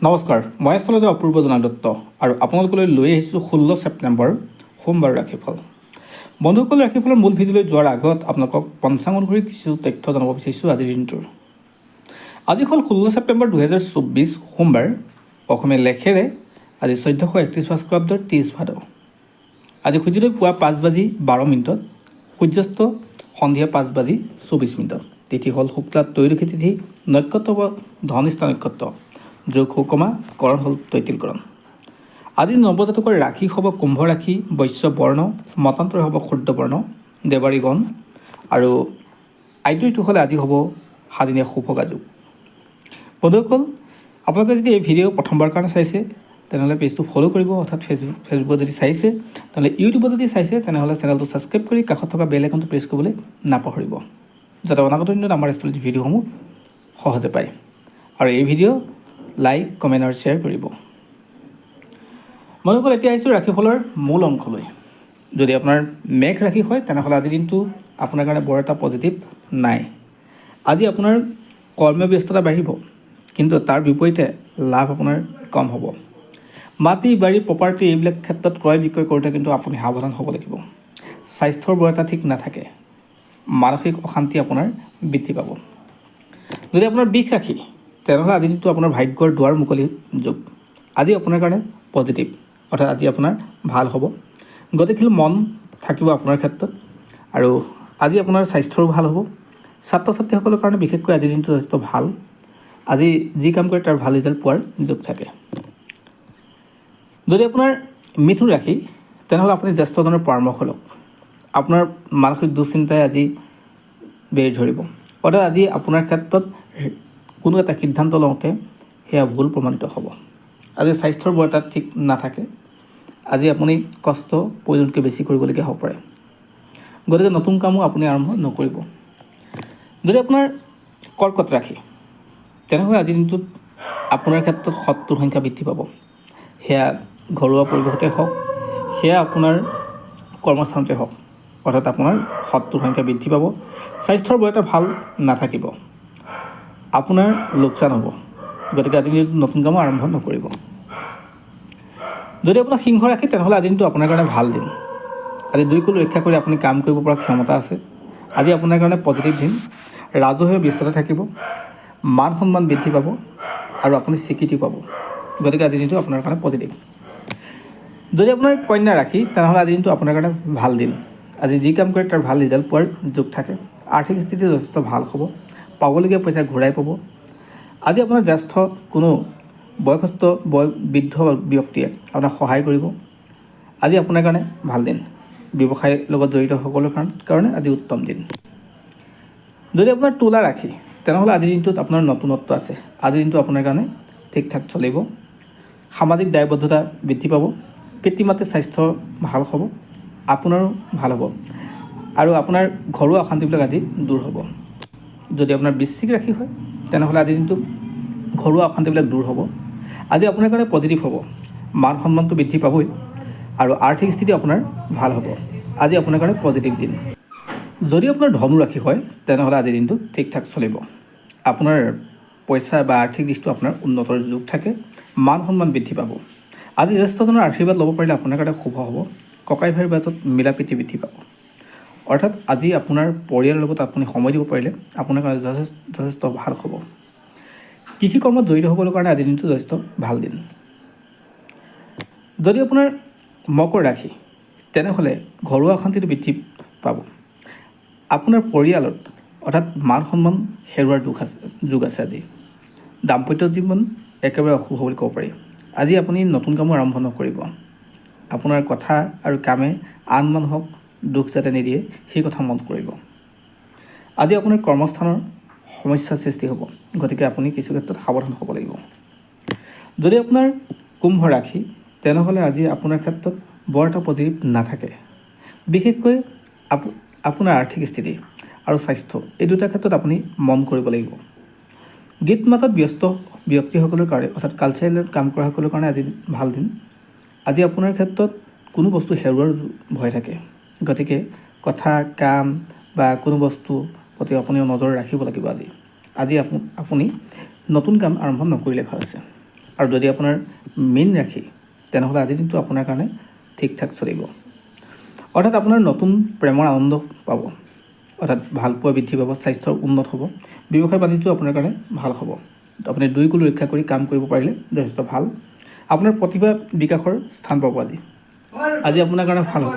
নমস্কাৰ, মই আচলতে অপূৰ্ব জনাক দত্ত আৰু আপোনালোকলৈ লৈ আহিছোঁ 16 ছেপ্টেম্বৰ সোমবাৰ ৰাশিফল। বন্ধুসকল, ৰাশিফলৰ মূল ভিডিঅ'লৈ যোৱাৰ আগত আপোনালোকক পঞ্চাংগ অনুসৰি কিছু তথ্য জনাব বিচাৰিছোঁ আজিৰ দিনটোৰ। আজি হ'ল 16 ছেপ্টেম্বৰ 2024 সোমবাৰ। অসমীয়া লেখেৰে আজি 1431 ভাস্কৰাব্দৰ 30 ভাদ। আজি সূৰ্যোদয় পুৱা 5:12, সূৰ্যাস্ত সন্ধিয়া 5:24। তিথি হ'ল শুক্লা ত্ৰয়োদশী তিথি, নক্ষত্ৰ হ'ব ধনিষ্ঠা নক্ষত্ৰ, যোগ সুকমা, কৰণ হ'ল তৈতিলকৰণ। আজি নৱজাতকৰ ৰাশি হ'ব কুম্ভ ৰাশি, বৈশ্য বৰ্ণ, মতান্তৰ হ'ব ক্ষুদ্ৰ বৰ্ণ, দেৱাৰী গণ আৰু আদ্য ঋতু হ'লে আজি হ'ব সাদিনীয়া সুভগা যুগ। বন্ধুসকল, আপোনালোকে যদি এই ভিডিঅ' প্ৰথমবাৰ কাৰণে চাইছে তেনেহ'লে পেজটো ফ'ল' কৰিব, অৰ্থাৎ ফেচবুকত যদি চাইছে তেনেহ'লে ইউটিউবত যদি চাইছে তেনেহ'লে চেনেলটো ছাবস্ক্ৰাইব কৰি কাষত থকা বেল আইকনটো প্ৰেছ কৰিবলৈ নাপাহৰিব, যাতে অনাগত দিনত আমাৰ ষ্টুডিঅ'ৰ ভিডিঅ'সমূহ সহজে পায়। আৰু এই ভিডিঅ' লাইক, কমেণ্ট আৰু শ্বেয়াৰ কৰিব। বন্ধুসকল, এতিয়া আহিছোঁ ৰাশিফলৰ মূল অংশলৈ। যদি আপোনাৰ মেঘ ৰাশি হয় তেনেহ'লে আজিৰ দিনটো আপোনাৰ কাৰণে বৰ এটা পজিটিভ নাই। আজি আপোনাৰ কৰ্মব্যস্ততা বাঢ়িব, কিন্তু তাৰ বিপৰীতে লাভ আপোনাৰ কম হ'ব। মাটি, বাৰী, প্ৰপাৰ্টি এইবিলাক ক্ষেত্ৰত ক্ৰয় বিক্ৰয় কৰোঁতে কিন্তু আপুনি সাৱধান হ'ব লাগিব। স্বাস্থ্যৰ বৰ এটা ঠিক নাথাকে, মানসিক অশান্তি আপোনাৰ বৃদ্ধি পাব। যদি আপোনাৰ বিষ ৰাশি তেনেহ'লে আজি দিনটো আপোনাৰ ভাগ্যৰ দুৱাৰ মুকলি যোগ। আজি আপোনাৰ কাৰণে পজিটিভ, অৰ্থাৎ আজি আপোনাৰ ভাল হ'ব। গতিশীল মন থাকিব আপোনাৰ ক্ষেত্ৰত আৰু আজি আপোনাৰ স্বাস্থ্যৰো ভাল হ'ব। ছাত্ৰ ছাত্ৰীসকলৰ কাৰণে বিশেষকৈ আজিৰ দিনটো যথেষ্ট ভাল। আজি যি কাম কৰে তাৰ ভাল ৰিজাল্ট পোৱাৰ যোগ থাকে। যদি আপোনাৰ মিথুন ৰাশি তেনেহ'লে আপুনি জ্যেষ্ঠজনৰ পৰামৰ্শ লওক। আপোনাৰ মানসিক দুশ্চিন্তাই আজি বেৰি ধৰিব, অৰ্থাৎ আজি আপোনাৰ ক্ষেত্ৰত কোনো এটা সিদ্ধান্ত লওঁতে সেয়া ভুল প্ৰমাণিত হ'ব। আজি স্বাস্থ্যৰ বৰ এটা ঠিক নাথাকে। আজি আপুনি কষ্ট প্ৰয়োজনতকৈ বেছি কৰিবলগীয়া হ'ব পাৰে, গতিকে নতুন কামো আপুনি আৰম্ভ নকৰিব। যদি আপোনাৰ কৰ্কট ৰাশি তেনেহ'লে আজিৰ দিনটোত আপোনাৰ ক্ষেত্ৰত শত্ৰুৰ সংখ্যা বৃদ্ধি পাব। সেয়া ঘৰুৱা পৰিৱেশতে হওক, সেয়া আপোনাৰ কৰ্মস্থানতে হওক, অৰ্থাৎ আপোনাৰ শত্ৰুৰ সংখ্যা বৃদ্ধি পাব। স্বাস্থ্যৰ বৰ এটা ভাল নাথাকিব, আপোনাৰ লোকচান হ'ব, গতিকে আজিৰ দিনটোত নতুন কামো আৰম্ভ নকৰিব। যদি আপোনাৰ সিংহ ৰাশি তেনেহ'লে আজিৰ দিনটো আপোনাৰ কাৰণে ভাল দিন। আজি দুই কুল ৰক্ষা কৰি আপুনি কাম কৰিব পৰা ক্ষমতা আছে। আজি আপোনাৰ কাৰণে পজিটিভ দিন। ৰাজহুৱা ব্যস্ততা থাকিব, মান সন্মান বৃদ্ধি পাব আৰু আপুনি স্বীকৃতি পাব, গতিকে আজিৰ দিনটো আপোনাৰ কাৰণে পজিটিভ। যদি আপোনাৰ কন্যা ৰাশি তেনেহ'লে আজিৰ দিনটো আপোনাৰ কাৰণে ভাল দিন। আজি যি কাম কৰে তাৰ ভাল ৰিজাল্ট পোৱাৰ যোগ থাকে। আৰ্থিক স্থিতি যথেষ্ট ভাল হ'ব, পাবলগীয়া পইচা ঘূৰাই পাব। আজি আপোনাৰ জ্যেষ্ঠ কোনো বয়সস্থ বৃদ্ধ ব্যক্তিয়ে আপোনাক সহায় কৰিব। আজি আপোনাৰ কাৰণে ভাল দিন। ব্যৱসায়ৰ লগত জড়িত সকলৰ কাৰণে আজি উত্তম দিন। যদি আপোনাৰ তুলা ৰাশি তেনেহ'লে আজিৰ দিনটোত আপোনাৰ নতুনত্ব আছে। আজিৰ দিনটো আপোনাৰ কাৰণে ঠিক ঠাক চলিব। সামাজিক দায়বদ্ধতা বৃদ্ধি পাব। পিতৃ মাতৃৰ স্বাস্থ্য ভাল হ'ব, আপোনাৰো ভাল হ'ব আৰু আপোনাৰ ঘৰুৱা অশান্তিবিলাক আজি দূৰ হ'ব। যদি আপোনাৰ বৃশ্চিক ৰাশি হয় তেনেহ'লে আজিৰ দিনটোত ঘৰুৱা অশান্তিবিলাক দূৰ হ'ব। আজি আপোনাৰ কাৰণে পজিটিভ হ'ব, মান সন্মানটো বৃদ্ধি পাবই আৰু আৰ্থিক স্থিতি আপোনাৰ ভাল হ'ব। আজি আপোনাৰ কাৰণে পজিটিভ দিন। যদি আপোনাৰ ধনু ৰাশি হয় তেনেহ'লে আজিৰ দিনটো ঠিক ঠাক চলিব। আপোনাৰ পইচা বা আৰ্থিক দিশটো আপোনাৰ উন্নতৰ যোগ থাকে, মান সন্মান বৃদ্ধি পাব। আজি জ্যেষ্ঠজনৰ আশীৰ্বাদ ল'ব পাৰিলে আপোনাৰ কাৰণে শুভ হ'ব। ককাই ভাইৰ মাজত মিলা প্ৰীতি বৃদ্ধি পাব, অৰ্থাৎ আজি আপোনাৰ পৰিয়ালৰ লগত আপুনি সময় দিব পাৰিলে আপোনাৰ কাৰণে যথেষ্ট ভাল হ'ব। কৃষি কৰ্মত জড়িত হ'বৰ কাৰণে আজিৰ দিনটো যথেষ্ট ভাল দিন। যদি আপোনাৰ মকৰ ৰাশি তেনেহ'লে ঘৰুৱা অশান্তিটো বৃদ্ধি পাব। আপোনাৰ পৰিয়ালত অৰ্থাৎ মান সন্মান হেৰুৱাৰ যোগ আছে। আজি দাম্পত্য জীৱন একেবাৰে অশুভ বুলি ক'ব পাৰি। আজি আপুনি নতুন কামো আৰম্ভ নকৰিব। আপোনাৰ কথা আৰু কামে আন মানুহক দুখ যাতে নিদিয়ে সেই কথা মন কৰিব। আজি আপোনাৰ কৰ্মস্থানৰ সমস্যাৰ সৃষ্টি হ'ব, গতিকে আপুনি কিছু ক্ষেত্ৰত সাৱধান হ'ব লাগিব। যদি আপোনাৰ কুম্ভ ৰাশি তেনেহ'লে আজি আপোনাৰ ক্ষেত্ৰত বৰ এটা পজিটিভ নাথাকে। বিশেষকৈ আপোনাৰ আৰ্থিক স্থিতি আৰু স্বাস্থ্য এই দুটা ক্ষেত্ৰত আপুনি মন কৰিব লাগিব। গীত মাতত ব্যস্ত ব্যক্তিসকলৰ কাৰণে অৰ্থাৎ কালচাৰেলত কাম কৰাসকলৰ কাৰণে আজি ভাল দিন। আজি আপোনাৰ ক্ষেত্ৰত কোনো বস্তু হেৰুৱাৰ ভয় থাকে, গতিকে কথা কাম বা কোনো বস্তু প্ৰতি আপুনি নজৰ ৰাখিব লাগিব। আজি আপুনি নতুন কাম আৰম্ভ নকৰিলে ভাল আছে। আৰু যদি আপোনাৰ মীন ৰাশি তেনেহ'লে আজিৰ দিনটো আপোনাৰ কাৰণে ঠিক ঠাক চলিব। অৰ্থাৎ আপোনাৰ নতুন প্ৰেমৰ আনন্দ পাব, অৰ্থাৎ ভালপোৱা বৃদ্ধি পাব, স্বাস্থ্য উন্নত হ'ব, ব্যৱসায় বাণিজ্য আপোনাৰ কাৰণে ভাল হ'ব। আপুনি দুই কুল ৰক্ষা কৰি কাম কৰিব পাৰিলে যথেষ্ট ভাল। আপোনাৰ প্ৰতিভা বিকাশৰ স্থান পাব আজি আপোনাৰ কাৰণে ভাল হ'ব।